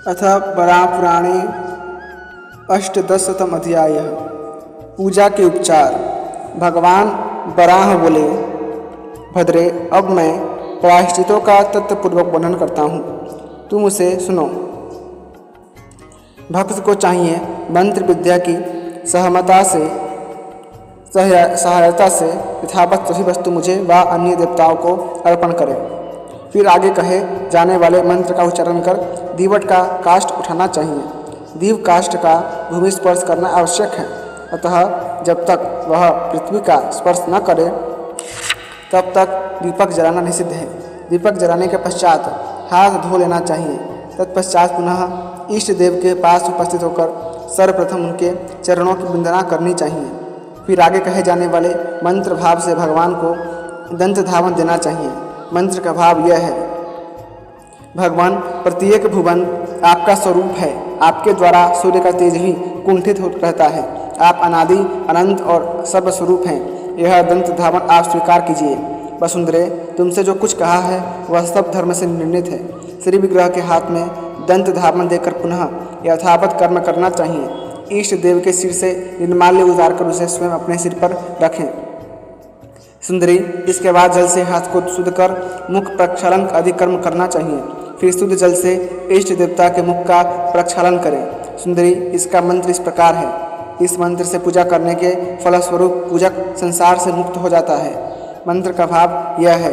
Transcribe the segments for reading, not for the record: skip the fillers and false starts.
अथ वराहपुराणे अष्टदशतम अध्याय। पूजा के उपचार। भगवान वराह बोले, भद्रे, अब मैं प्रायश्चितों का तत्वपूर्वक वर्णन करता हूँ, तुम उसे सुनो। भक्त को चाहिए मंत्र विद्या की सहायता से यथावत सभी वस्तु मुझे व अन्य देवताओं को अर्पण करे। फिर आगे कहे जाने वाले मंत्र का उच्चारण कर दीवट का काष्ठ उठाना चाहिए। दीव काष्ठ का भूमि स्पर्श करना आवश्यक है, अतः जब तक वह पृथ्वी का स्पर्श न करे तब तक दीपक जलाना निषिद्ध है। दीपक जलाने के पश्चात हाथ धो लेना चाहिए। तत्पश्चात पुनः इष्ट देव के पास उपस्थित होकर सर्वप्रथम उनके चरणों की वंदना करनी चाहिए। फिर आगे कहे जाने वाले मंत्र भाव से भगवान को दंत धावन देना चाहिए। मंत्र का भाव यह है, भगवान प्रत्येक भुवन आपका स्वरूप है। आपके द्वारा सूर्य का तेज ही कुंठित हो रहता है। आप अनादि अनंत और सर्वस्वरूप हैं। यह दंत धावन आप स्वीकार कीजिए। वसुंधरे, तुमसे जो कुछ कहा है वह सब धर्म से निर्णित है। श्री विग्रह के हाथ में दंत धावन देकर पुनः यथावत कर्म करना चाहिए। इष्ट देव के सिर से निर्माल्य उतारकर उसे स्वयं अपने सिर पर रखें। सुंदरी, इसके बाद जल से हाथ को शुद्ध कर मुख प्रक्षालन आदि कर्म करना चाहिए। फिर शुद्ध जल से इष्ट देवता के मुख का प्रक्षालन करें। सुंदरी, इसका मंत्र इस प्रकार है। इस मंत्र से पूजा करने के फलस्वरूप पूजक संसार से मुक्त हो जाता है। मंत्र का भाव यह है,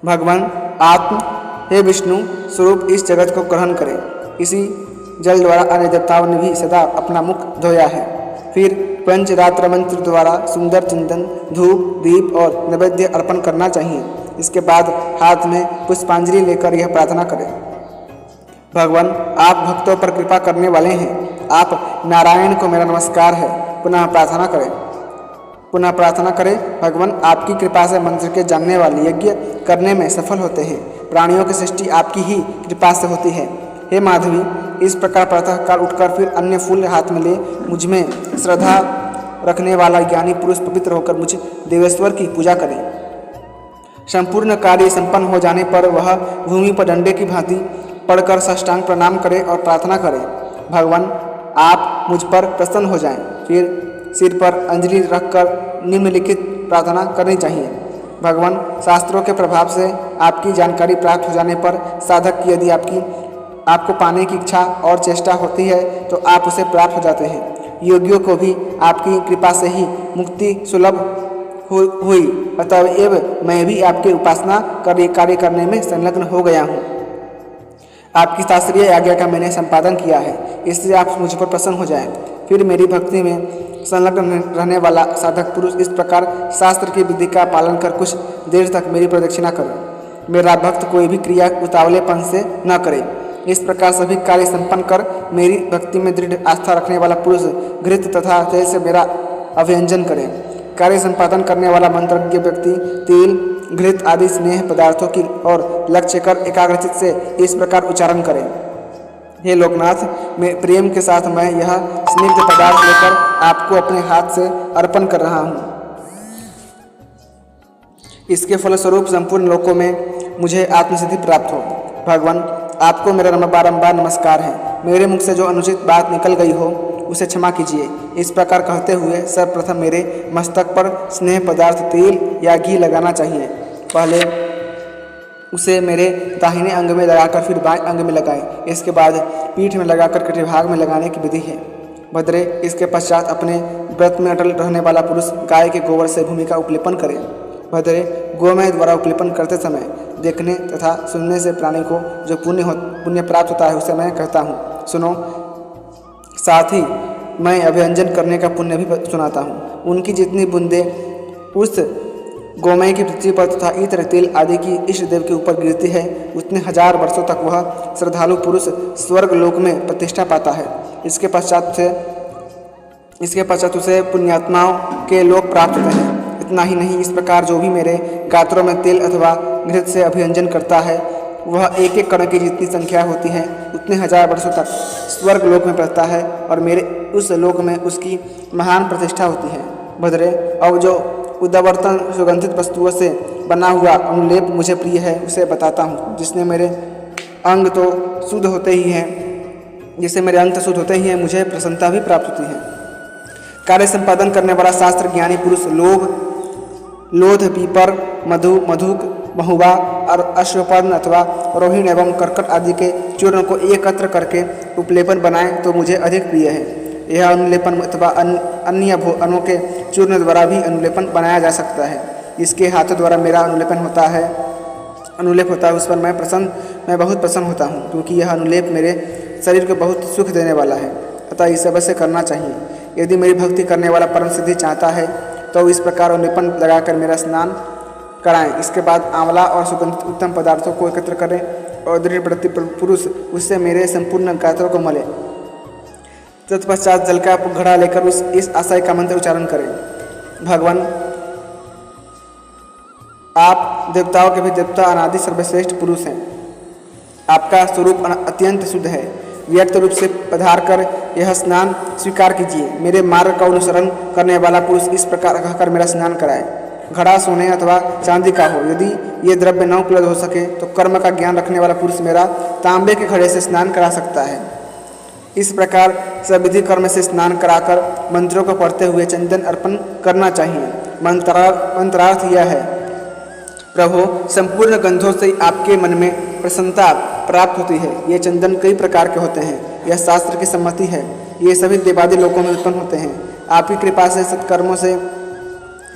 भगवान आत्म हे विष्णु स्वरूप इस जगत को ग्रहण करें। इसी जल द्वारा अन्य देवताओं ने भी सदा अपना मुख धोया है। फिर पंचरात्र मंत्र द्वारा सुंदर चिंतन, धूप, दीप और नैवेद्य अर्पण करना चाहिए। इसके बाद हाथ में पुष्पांजलि लेकर यह प्रार्थना करें, भगवान आप भक्तों पर कृपा करने वाले हैं। आप नारायण को मेरा नमस्कार है। पुनः प्रार्थना करें, भगवान आपकी कृपा से मंत्र के जानने वाले यज्ञ करने में सफल होते हैं। प्राणियों की सृष्टि आपकी ही कृपा से होती है। हे माधवी, इस प्रकार प्रातःकाल उठकर फिर अन्य फूल हाथ में ले मुझ में श्रद्धा रखने वाला ज्ञानी पुरुष पवित्र होकर मुझ देवेश्वर की पूजा करें। संपूर्ण कार्य संपन्न हो जाने पर वह भूमि पर डंडे की भांति पड़कर साष्टांग प्रणाम करे और प्रार्थना करे, भगवान आप मुझ पर प्रसन्न हो जाएं। फिर सिर पर अंजलि रखकर निम्नलिखित प्रार्थना करनी चाहिए, भगवान शास्त्रों के प्रभाव से आपकी जानकारी प्राप्त हो जाने पर साधक की यदि आपको पाने की इच्छा और चेष्टा होती है तो आप उसे प्राप्त हो जाते हैं। योगियों को भी आपकी कृपा से ही मुक्ति सुलभ हुई, अतएव मैं भी आपके उपासना कार्य करने में संलग्न हो गया हूँ। आपकी शास्त्रीय आज्ञा का मैंने संपादन किया है, इसलिए आप मुझ पर प्रसन्न हो जाएं। फिर मेरी भक्ति में संलग्न रहने वाला साधक पुरुष इस प्रकार शास्त्र की विधि का पालन कर कुछ देर तक मेरी प्रदक्षिणा करे। मेरा भक्त कोई भी क्रिया उतावलेपन से न करे। इस प्रकार सभी कार्य संपन्न कर मेरी भक्ति में दृढ़ आस्था रखने वाला पुरुष घृत तथा तेल से मेरा अभिव्यंजन करे। कार्य संपादन करने वाला मंत्रज्ञ व्यक्ति तेल, घृत आदि स्नेह पदार्थों की और लक्ष्य कर एकाग्रचित से इस प्रकार उच्चारण करें, हे लोकनाथ, मैं प्रेम के साथ मैं यह स्निग्ध पदार्थ लेकर आपको अपने हाथ से अर्पण कर रहा हूँ। इसके फलस्वरूप संपूर्ण लोकों में मुझे आत्मसिद्धि प्राप्त हो। भगवान आपको मेरा बारंबार नमस्कार है। मेरे मुख से जो अनुचित बात निकल गई हो उसे क्षमा कीजिए। इस प्रकार कहते हुए सर्वप्रथम मेरे मस्तक पर स्नेह पदार्थ तेल या घी लगाना चाहिए। पहले उसे मेरे दाहिने अंग में लगाकर फिर बाएं अंग में लगाएं। इसके बाद पीठ में लगाकर कटिभाग में लगाने की विधि है। भद्रे, इसके पश्चात अपने व्रत में अटल रहने वाला पुरुष गाय के गोबर से भूमि का उपलेपन करे। भद्रे, गोमय द्वारा उपलेपन करते समय देखने तथा सुनने से प्राणी को जो पुण्य प्राप्त होता है उसे मैं कहता हूँ, सुनो। साथ ही मैं अभिव्यंजन करने का पुण्य भी सुनाता हूँ। उनकी जितनी बूंदें उस गोमय की पृथ्वी पर तथा इत्र तेल आदि की इष्ट देव के ऊपर गिरती है, उतने 1000 वर्षों तक वह श्रद्धालु पुरुष स्वर्ग लोक में प्रतिष्ठा पाता है। इसके पश्चात उसे पुण्यात्माओं के लोक प्राप्त होते हैं। इतना ही नहीं, इस प्रकार जो भी मेरे गात्रों में तेल अथवा घृत से अभिव्यंजन करता है वह एक एक कण की जितनी संख्या होती है उतने 1000 वर्षों तक स्वर्ग लोक में रहता है और मेरे उस लोक में उसकी महान प्रतिष्ठा होती है। भद्रे, अब जो उद्वर्तन सुगंधित वस्तुओं से बना हुआ अनुलेप मुझे प्रिय है उसे बताता हूँ, जिसने मेरे अंग तो शुद्ध होते ही हैं, जैसे मेरे अंग तो शुद्ध होते ही हैं, मुझे प्रसन्नता भी प्राप्त होती है। कार्य संपादन करने वाला शास्त्र ज्ञानी पुरुष लोध, पीपर, मधुक, महुआ और अश्वपर्ण अथवा रोहिण एवं कर्कट आदि के चूर्ण को एकत्र करके उपलेपन बनाए तो मुझे अधिक प्रिय है। यह अनुलेपन अथवा अन्य अणुओं के चूर्ण द्वारा भी अनुलेपन बनाया जा सकता है। इसके हाथों द्वारा मेरा अनुलेप होता है, उस पर मैं बहुत प्रसन्न होता हूँ, क्योंकि यह अनुलेप मेरे शरीर को बहुत सुख देने वाला है। अतः इसे अवश्य करना चाहिए। यदि मेरी भक्ति करने वाला परम सिद्धि चाहता है तो इस प्रकार अनुलेपन लगाकर मेरा स्नान कराएं। इसके बाद आंवला और सुगंधित उत्तम पदार्थों को एकत्र करें और दृढ़ व्रती पुरुष उससे मेरे संपूर्ण गात्रों को मले। तत्पश्चात जल का घड़ा लेकर इस आशय का मंत्र उच्चारण करें। भगवान, आप देवताओं के भी देवता, अनादि सर्वश्रेष्ठ पुरुष हैं। आपका स्वरूप अत्यंत शुद्ध है। व्यक्त रूप से पधार कर यह स्नान स्वीकार कीजिए। मेरे मार्ग का अनुसरण करने वाला पुरुष इस प्रकार कहकर मेरा स्नान कराए। घड़ा सोने अथवा चांदी का हो। यदि ये द्रव्य न उपलब्ध हो सके तो कर्म का ज्ञान रखने वाला पुरुष मेरा तांबे के घड़े से स्नान करा सकता है। इस प्रकार सविधि कर्म से स्नान कराकर मंत्रों को पढ़ते हुए चंदन अर्पण करना चाहिए। मंत्रार्थ यह है, प्रभु, संपूर्ण गंधों से आपके मन में प्रसन्नता प्राप्त होती है। ये चंदन कई प्रकार के होते हैं, यह शास्त्र की सम्मति है। ये सभी देवादि लोकों में उत्पन्न होते हैं। आपकी कृपा से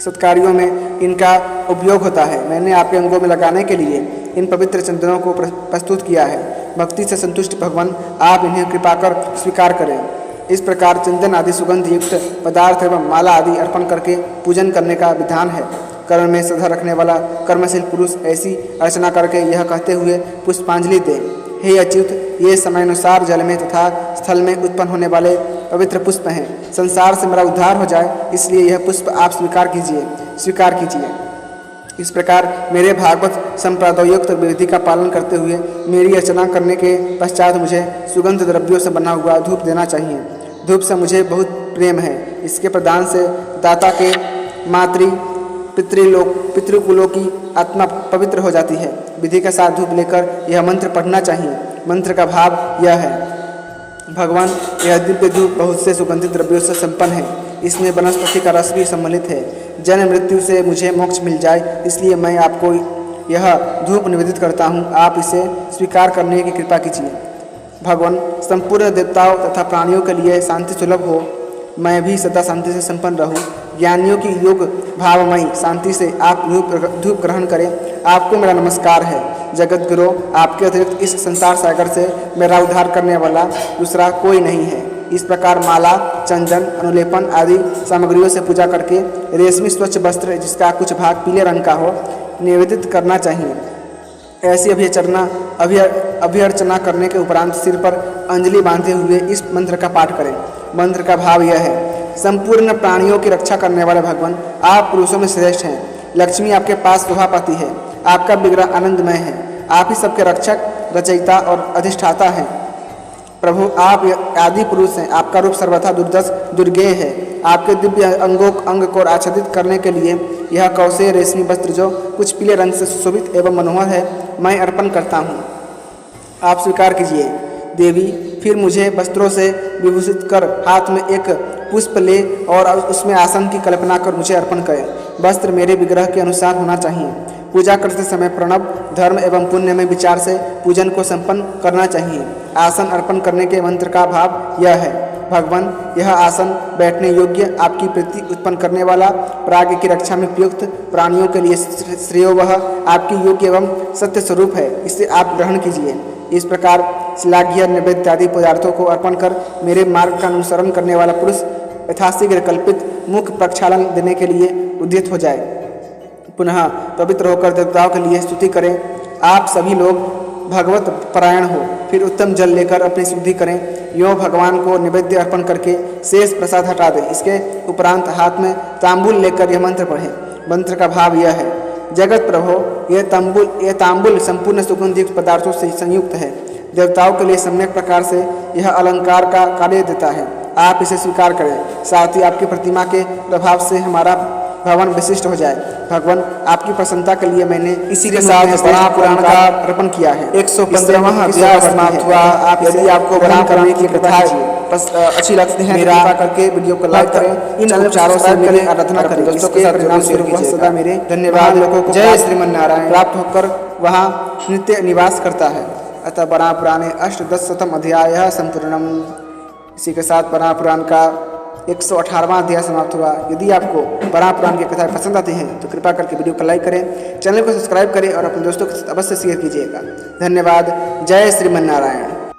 सत्कार्यों में इनका उपयोग होता है। मैंने आपके अंगों में लगाने के लिए इन पवित्र चंदनों को प्रस्तुत किया है। भक्ति से संतुष्ट भगवान, आप इन्हें कृपा कर स्वीकार करें। इस प्रकार चंदन आदि सुगंध युक्त पदार्थ एवं माला आदि अर्पण करके पूजन करने का विधान है। कर्म में श्रद्धा रखने वाला कर्मशील पुरुष ऐसी अर्चना करके यह कहते हुए पुष्पांजलि दे, हे अच्युत, ये समयानुसार जल में तथा स्थल में उत्पन्न होने वाले पवित्र पुष्प हैं। संसार से मेरा उद्धार हो जाए, इसलिए यह पुष्प आप स्वीकार कीजिए। इस प्रकार मेरे भागवत संप्रदायोक्त विधि का पालन करते हुए मेरी अर्चना करने के पश्चात मुझे सुगंध द्रव्यों से बना हुआ धूप देना चाहिए। धूप से मुझे बहुत प्रेम है। इसके प्रदान से दाता के पितृकुलों की आत्मा पवित्र हो जाती है। विधि के साथ धूप लेकर यह मंत्र पढ़ना चाहिए। मंत्र का भाव यह है, भगवान, यह दिव्य धूप बहुत से सुगंधित द्रव्यों से संपन्न है। इसमें वनस्पति का रस भी सम्मिलित है। जन्म मृत्यु से मुझे मोक्ष मिल जाए, इसलिए मैं आपको यह धूप निवेदित करता हूँ। आप इसे स्वीकार करने की कृपा कीजिए। भगवान, संपूर्ण देवताओं तथा प्राणियों के लिए शांति सुलभ हो, मैं भी सदा शांति से संपन्न रहूं। ज्ञानियों की योग भावमयी शांति से आप धूप ग्रहण करें। आपको मेरा नमस्कार है। जगत गुरु, आपके अतिरिक्त इस संसार सागर से मेरा उद्धार करने वाला दूसरा कोई नहीं है। इस प्रकार माला, चंदन, अनुलेपन आदि सामग्रियों से पूजा करके रेशमी स्वच्छ वस्त्र जिसका कुछ भाग पीले रंग का हो निवेदित करना चाहिए। ऐसी अभिअर्चना करने के उपरांत सिर पर अंजलि बांधे हुए इस मंत्र का पाठ करें। मंत्र का भाव यह है, संपूर्ण प्राणियों की रक्षा करने वाले भगवान, आप पुरुषों में श्रेष्ठ हैं। लक्ष्मी आपके पास शोभा पाती है। आपका विग्रह आनंदमय है। आप ही सबके रक्षक, रचयिता और अधिष्ठाता हैं। प्रभु, आप आदि पुरुष हैं। आपका रूप सर्वथा दुर्गेय है। आपके दिव्य अंग को आच्छादित करने के लिए यह कौशेय रेशमी वस्त्र जो कुछ पीले रंग से सुशोभित एवं मनोहर है, मैं अर्पण करता हूँ। आप स्वीकार कीजिए। देवी, फिर मुझे वस्त्रों से विभूषित कर हाथ में एक पुष्प ले और उसमें आसन की कल्पना कर मुझे अर्पण करें। वस्त्र मेरे विग्रह के अनुसार होना चाहिए। पूजा करते समय प्रणव, धर्म एवं पुण्य में विचार से पूजन को संपन्न करना चाहिए। आसन अर्पण करने के मंत्र का भाव यह है, भगवान, यह आसन बैठने योग्य, आपकी प्रीति उत्पन्न करने वाला, प्राज्ञ की रक्षा में उपयुक्त, प्राणियों के लिए श्रेयोवह, आपकी योग्य एवं सत्य स्वरूप है। इसे आप ग्रहण कीजिए। इस प्रकार श्लाघ्य, नैवेद्य आदि पदार्थों को अर्पण कर मेरे मार्ग का अनुसरण करने वाला पुरुष यथाशीघ्र कल्पित मुख प्रक्षालन देने के लिए उद्यत हो जाए। पुनः पवित्र होकर देवताओं के लिए स्तुति करें। आप सभी लोग भगवत परायण हो। फिर उत्तम जल लेकर अपनी शुद्धि करें। यों भगवान को निवेद्य अर्पण करके शेष प्रसाद हटा दें। इसके उपरांत हाथ में तांबुल लेकर यह मंत्र पढ़ें। मंत्र का भाव यह है, जगत प्रभो, यह तांबुल संपूर्ण सुगंधित पदार्थों से संयुक्त है। देवताओं के लिए सम्यक प्रकार से यह अलंकार का कार्य देता है। आप इसे स्वीकार करें। साथ ही आपकी प्रतिमा के प्रभाव से हमारा भवन विशिष्ट हो जाए। भगवान आपकी प्रसन्नता के लिए मैंने इसी के साथ बड़ा पुराण का अर्पण किया है। 115वां अध्याय समाप्त हुआ। आप यदि आपको बड़ा पुराण की कथाएं अच्छी लगती हैं मेरा करके वीडियो को लाइक करें, इन उपचारों से मेरी आराधना करें, दोस्तों के साथ जरूर शेयर कीजिएगा। सदा मेरे धन्यवाद लोगों को जय श्रीमन नारायण प्राप्त होकर वहाँ नित्य निवास करता है। अतः बड़ा पुराणे अष्टदशतम अध्याय संपूर्णम। इसी के साथ बड़ा पुराण का 118वां अध्याय समाप्त हुआ। यदि आपको बड़ा पुराण की कथाएं पसंद आती हैं तो कृपया करके वीडियो को लाइक करें, चैनल को सब्सक्राइब करें और अपने दोस्तों के साथ अवश्य शेयर कीजिएगा। धन्यवाद। जय श्रीमन नारायण।